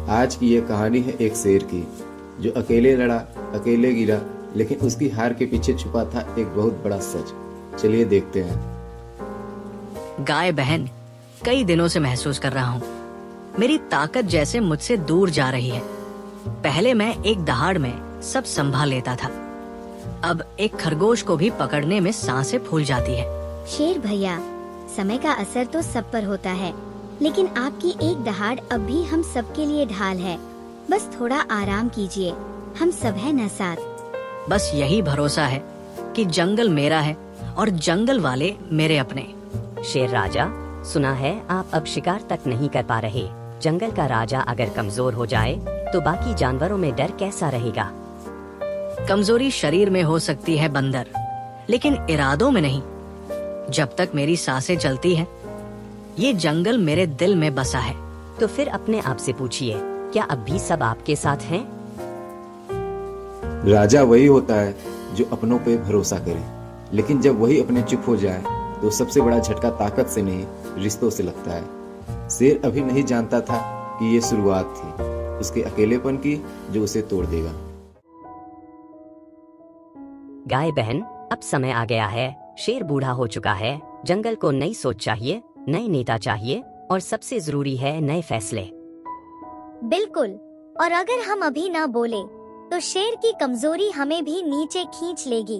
आज की ये कहानी है एक शेर की, जो अकेले लड़ा, अकेले गिरा, लेकिन उसकी हार के पीछे छुपा था एक बहुत बड़ा सच। चलिए देखते हैं। गाय बहन, कई दिनों से महसूस कर रहा हूँ, मेरी ताकत जैसे मुझसे दूर जा रही है। पहले मैं एक दहाड़ में सब संभाल लेता था, अब एक खरगोश को भी पकड़ने में सांसें फूल जाती है। शेर भैया, समय का असर तो सब पर होता है, लेकिन आपकी एक दहाड़ अब भी हम सबके लिए ढाल है। बस थोड़ा आराम कीजिए, हम सब हैं न साथ। बस यही भरोसा है कि जंगल मेरा है और जंगल वाले मेरे अपने। शेर राजा, सुना है आप अब शिकार तक नहीं कर पा रहे। जंगल का राजा अगर कमजोर हो जाए तो बाकी जानवरों में डर कैसा रहेगा? कमजोरी शरीर में हो सकती है बंदर, लेकिन इरादों में नहीं। जब तक मेरी सांसें चलती हैं, ये जंगल मेरे दिल में बसा है। तो फिर अपने आप से पूछिए, क्या अब भी सब आपके साथ हैं? राजा वही होता है जो अपनों पे भरोसा करे, लेकिन जब वही अपने चुप हो जाए तो सबसे बड़ा झटका ताकत से नहीं, रिश्तों से लगता है। शेर अभी नहीं जानता था कि ये शुरुआत थी उसके अकेलेपन की, जो उसे तोड़ देगा। गाय बहन, अब समय आ गया है। शेर बूढ़ा हो चुका है। जंगल को नई सोच चाहिए, नए नेता चाहिए, और सबसे जरूरी है नए फैसले। बिल्कुल, और अगर हम अभी ना बोले तो शेर की कमजोरी हमें भी नीचे खींच लेगी।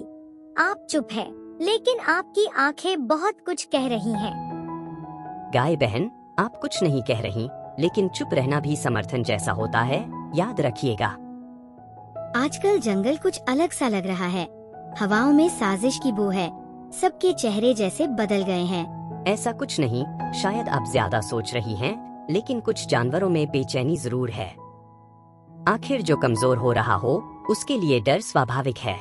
आप चुप है, लेकिन आपकी आंखें बहुत कुछ कह रही हैं। गाय बहन, आप कुछ नहीं कह रही, लेकिन चुप रहना भी समर्थन जैसा होता है, याद रखिएगा। आजकल जंगल कुछ अलग सा लग रहा है। हवाओं में साजिश की बू है, सबके चेहरे जैसे बदल गए हैं। ऐसा कुछ नहीं, शायद आप ज्यादा सोच रही हैं, लेकिन कुछ जानवरों में बेचैनी जरूर है। आखिर जो कमजोर हो रहा हो, उसके लिए डर स्वाभाविक है।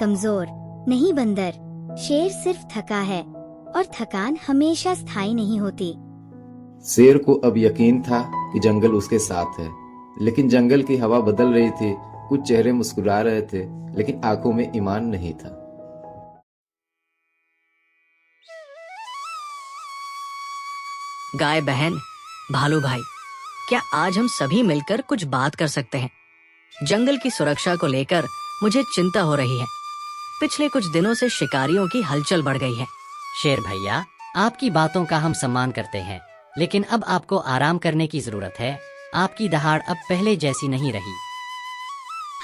कमजोर नहीं बंदर, शेर सिर्फ थका है, और थकान हमेशा स्थायी नहीं होती। शेर को अब यकीन था कि जंगल उसके साथ है, लेकिन जंगल की हवा बदल रही थी। कुछ चेहरे मुस्कुरा रहे थे, लेकिन आंखों में ईमान नहीं था। गाय बहन, भालू भाई, क्या आज हम सभी मिलकर कुछ बात कर सकते हैं? जंगल की सुरक्षा को लेकर मुझे चिंता हो रही है। पिछले कुछ दिनों से शिकारियों की हलचल बढ़ गई है। शेर भैया, आपकी बातों का हम सम्मान करते हैं, लेकिन अब आपको आराम करने की जरूरत है। आपकी दहाड़ अब पहले जैसी नहीं रही।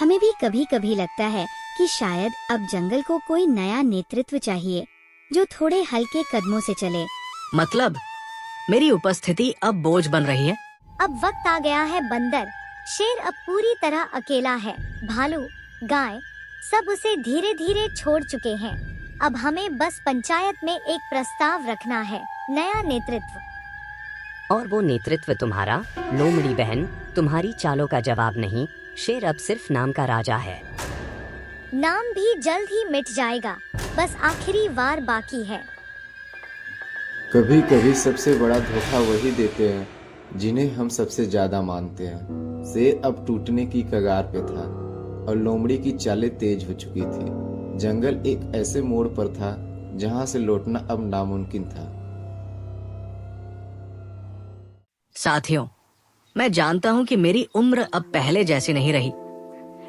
हमें भी कभी कभी लगता है कि शायद अब जंगल को कोई नया नेतृत्व चाहिए, जो थोड़े हल्के कदमों से चले। मतलब मेरी उपस्थिति अब बोझ बन रही है। अब वक्त आ गया है बंदर। शेर अब पूरी तरह अकेला है। भालू, गाय, सब उसे धीरे धीरे छोड़ चुके हैं। अब हमें बस पंचायत में एक प्रस्ताव रखना है, नया नेतृत्व। और वो नेतृत्व तुम्हारा। लोमड़ी बहन, तुम्हारी चालों का जवाब नहीं। शेर अब सिर्फ नाम का राजा है। नाम भी जल्द ही मिट जाएगा, बस आखिरी वार बाकी है। कभी कभी सबसे बड़ा धोखा वही देते हैं जिन्हें हम सबसे ज्यादा मानते हैं। शेर अब टूटने की कगार पे था और लोमड़ी की चालें तेज हो चुकी थी। जंगल एक ऐसे मोड़ पर था जहां से लौटना अब नामुमकिन था। साथियों, मैं जानता हूँ कि मेरी उम्र अब पहले जैसी नहीं रही,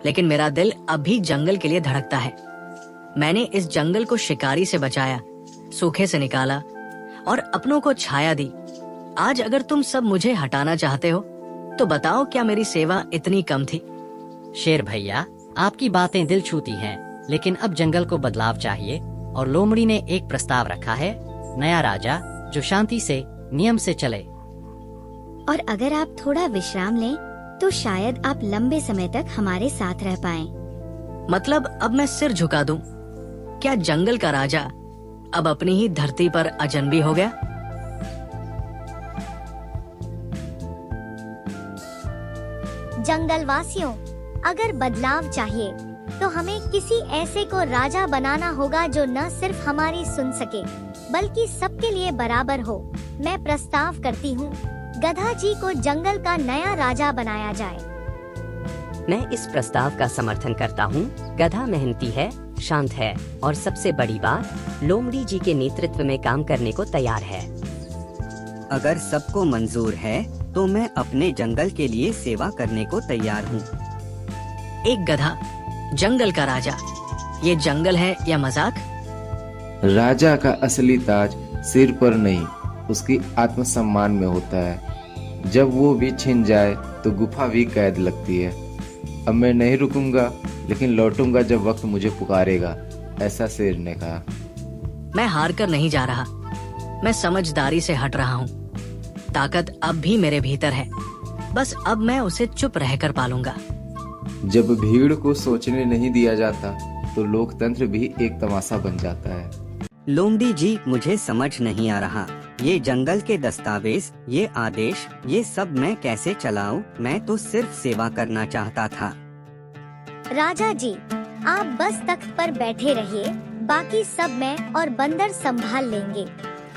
लेकिन मेरा दिल अभी जंगल के लिए धड़कता है। मैंने इस जंगल को शिकारी से बचाया, सूखे से निकाला और अपनों को छाया दी। आज अगर तुम सब मुझे हटाना चाहते हो, तो बताओ, क्या मेरी सेवा इतनी कम थी? शेर भैया, आपकी बातें दिल छूती हैं, लेकिन अब जंगल को बदलाव चाहिए, और लोमड़ी ने एक प्रस्ताव रखा है, नया राजा जो शांति से, नियम से चले। और अगर आप थोड़ा विश्राम लें, तो शायद आप लंबे समय तक हमारे साथ रह पाएं। मतलब अब मैं सिर झुका दूं? क्या जंगल का राजा अब अपनी ही धरती पर अजनबी हो गया? जंगल वासियों, अगर बदलाव चाहिए तो हमें किसी ऐसे को राजा बनाना होगा जो न सिर्फ हमारी सुन सके, बल्कि सबके लिए बराबर हो। मैं प्रस्ताव करती हूँ, गधा जी को जंगल का नया राजा बनाया जाए। मैं इस प्रस्ताव का समर्थन करता हूँ। गधा मेहनती है, शांत है, और सबसे बड़ी बात, लोमड़ी जी के नेतृत्व में काम करने को तैयार है। अगर सबको मंजूर है तो मैं अपने जंगल के लिए सेवा करने को तैयार हूँ। एक गधा, जंगल का राजा। ये जंगल है या मजाक? राजा का असली ताज सिर पर नहीं, उसकी आत्मसम्मान में होता है। जब वो भी छिन जाए तो गुफा भी कैद लगती है। अब मैं नहीं रुकूंगा, लेकिन लौटूंगा जब वक्त मुझे पुकारेगा, ऐसा शेर ने कहा। मैं हार कर नहीं जा रहा, मैं समझदारी से हट रहा हूँ। ताकत अब भी मेरे भीतर है, बस अब मैं उसे चुप रहकर पालूंगा। जब भीड़ को सोचने नहीं दिया जाता तो लोकतंत्र भी एक तमाशा बन जाता है। लोमड़ी जी, मुझे समझ नहीं आ रहा, ये जंगल के दस्तावेज, ये आदेश, ये सब मैं कैसे चलाऊं? मैं तो सिर्फ सेवा करना चाहता था। राजा जी, आप बस तख्त पर बैठे रहिए, बाकी सब मैं और बंदर संभाल लेंगे।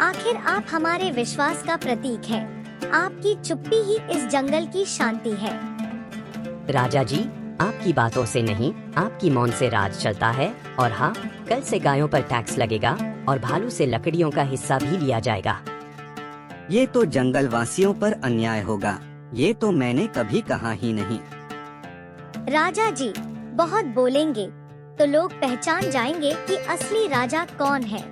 आखिर आप हमारे विश्वास का प्रतीक हैं। आपकी चुप्पी ही इस जंगल की शांति है। राजा जी, आपकी बातों से नहीं, आपकी मौन से राज चलता है। और हाँ, कल से गायों पर टैक्स लगेगा और भालू से लकड़ियों का हिस्सा भी लिया जाएगा। ये तो जंगल वासियों पर अन्याय होगा, ये तो मैंने कभी कहा ही नहीं। राजा जी, बहुत बोलेंगे तो लोग पहचान जाएंगे कि असली राजा कौन है।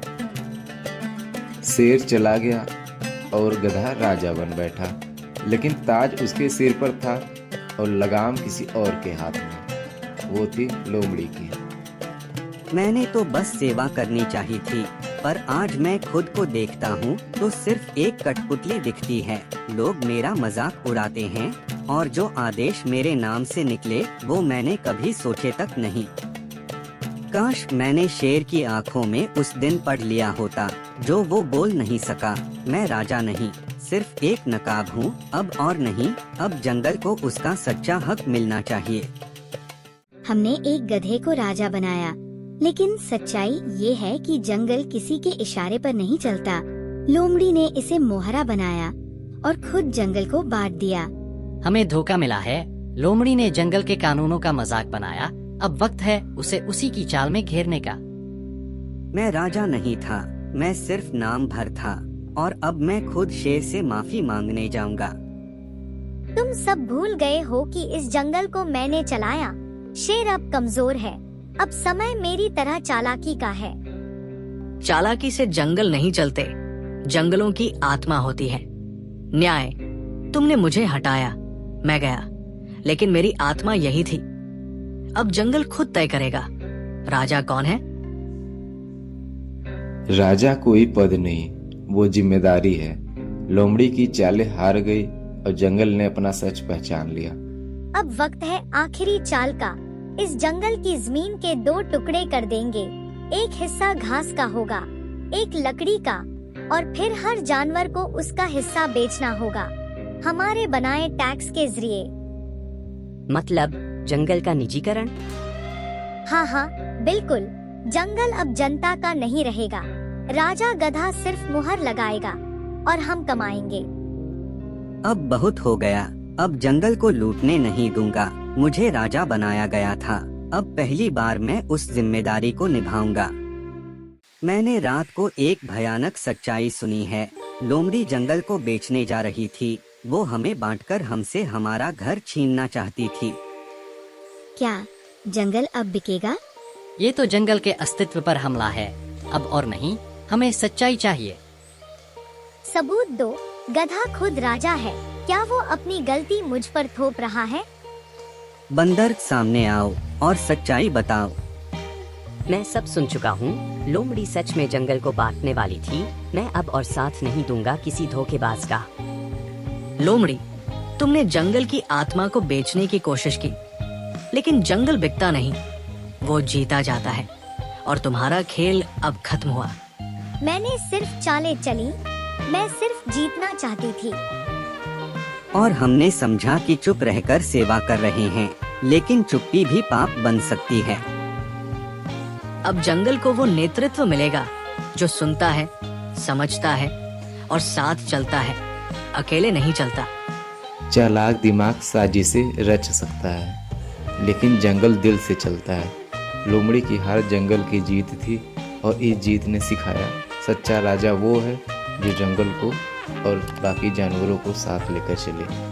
शेर चला गया और गधा राजा बन बैठा, लेकिन ताज उसके सिर पर था और लगाम किसी और के हाथ में। वो थी लोमड़ी की। मैंने तो बस सेवा करनी चाहिए थी, पर आज मैं खुद को देखता हूँ तो सिर्फ एक कठपुतली दिखती है। लोग मेरा मजाक उड़ाते हैं और जो आदेश मेरे नाम से निकले वो मैंने कभी सोचे तक नहीं। काश मैंने शेर की आंखों में उस दिन पढ़ लिया होता जो वो बोल नहीं सका। मैं राजा नहीं, सिर्फ एक नकाब हूँ, अब और नहीं। अब जंगल को उसका सच्चा हक मिलना चाहिए। हमने एक गधे को राजा बनाया, लेकिन सच्चाई ये है कि जंगल किसी के इशारे पर नहीं चलता। लोमड़ी ने इसे मोहरा बनाया और खुद जंगल को बांट दिया। हमें धोखा मिला है। लोमड़ी ने जंगल के कानूनों का मजाक बनाया। अब वक्त है उसे उसी की चाल में घेरने का। मैं राजा नहीं था, मैं सिर्फ नाम भर था, और अब मैं खुद शेर से माफी मांगने जाऊंगा। तुम सब भूल गए हो कि इस जंगल को मैंने चलाया। शेर अब कमजोर है, अब समय मेरी तरह चालाकी का है। चालाकी से जंगल नहीं चलते, जंगलों की आत्मा होती है। न्याय, तुमने मुझे हटाया, मैं गया, लेकिन मेरी आत्मा यही थी। अब जंगल खुद तय करेगा राजा कौन है। राजा कोई पद नहीं, वो जिम्मेदारी है। लोमड़ी की चालें हार गई और जंगल ने अपना सच पहचान लिया। अब वक्त है आखिरी चाल का। इस जंगल की जमीन के 2 टुकड़े कर देंगे। एक हिस्सा घास का होगा, एक लकड़ी का, और फिर हर जानवर को उसका हिस्सा बेचना होगा, हमारे बनाए टैक्स के जरिए। मतलब जंगल का निजीकरण? हाँ हाँ, बिल्कुल। जंगल अब जनता का नहीं रहेगा। राजा गधा सिर्फ मुहर लगाएगा और हम कमाएंगे। अब बहुत हो गया, अब जंगल को लूटने नहीं दूंगा। मुझे राजा बनाया गया था, अब पहली बार मैं उस जिम्मेदारी को निभाऊंगा। मैंने रात को एक भयानक सच्चाई सुनी है। लोमड़ी जंगल को बेचने जा रही थी। वो हमें बांटकर हमसे हमारा घर छीनना चाहती थी। क्या जंगल अब बिकेगा? ये तो जंगल के अस्तित्व पर हमला है। अब और नहीं, हमें सच्चाई चाहिए। सबूत दो। गधा खुद राजा है, क्या वो अपनी गलती मुझ पर थोप रहा है? बंदर, सामने आओ और सच्चाई बताओ। मैं सब सुन चुका हूँ। लोमड़ी सच में जंगल को बांटने वाली थी। मैं अब और साथ नहीं दूंगा किसी धोखेबाज का। लोमड़ी, तुमने जंगल की आत्मा को बेचने की कोशिश की, लेकिन जंगल बिकता नहीं, वो जीता जाता है, और तुम्हारा खेल अब खत्म हुआ। मैंने सिर्फ चालें चली, मैं सिर्फ जीतना चाहती थी। और हमने समझा कि चुप रहकर सेवा कर रहे हैं, लेकिन चुप्पी भी पाप बन सकती है। अब जंगल को वो नेतृत्व मिलेगा जो सुनता है, समझता है और साथ चलता है, अकेले नहीं चलता। चालाक दिमाग साजिशें रच सकता है, लेकिन जंगल दिल से चलता है। लोमड़ी की हार जंगल की जीत थी, और इस जीत ने सिखाया सच्चा राजा वो है जो जंगल को और बाकी जानवरों को साथ लेकर चले।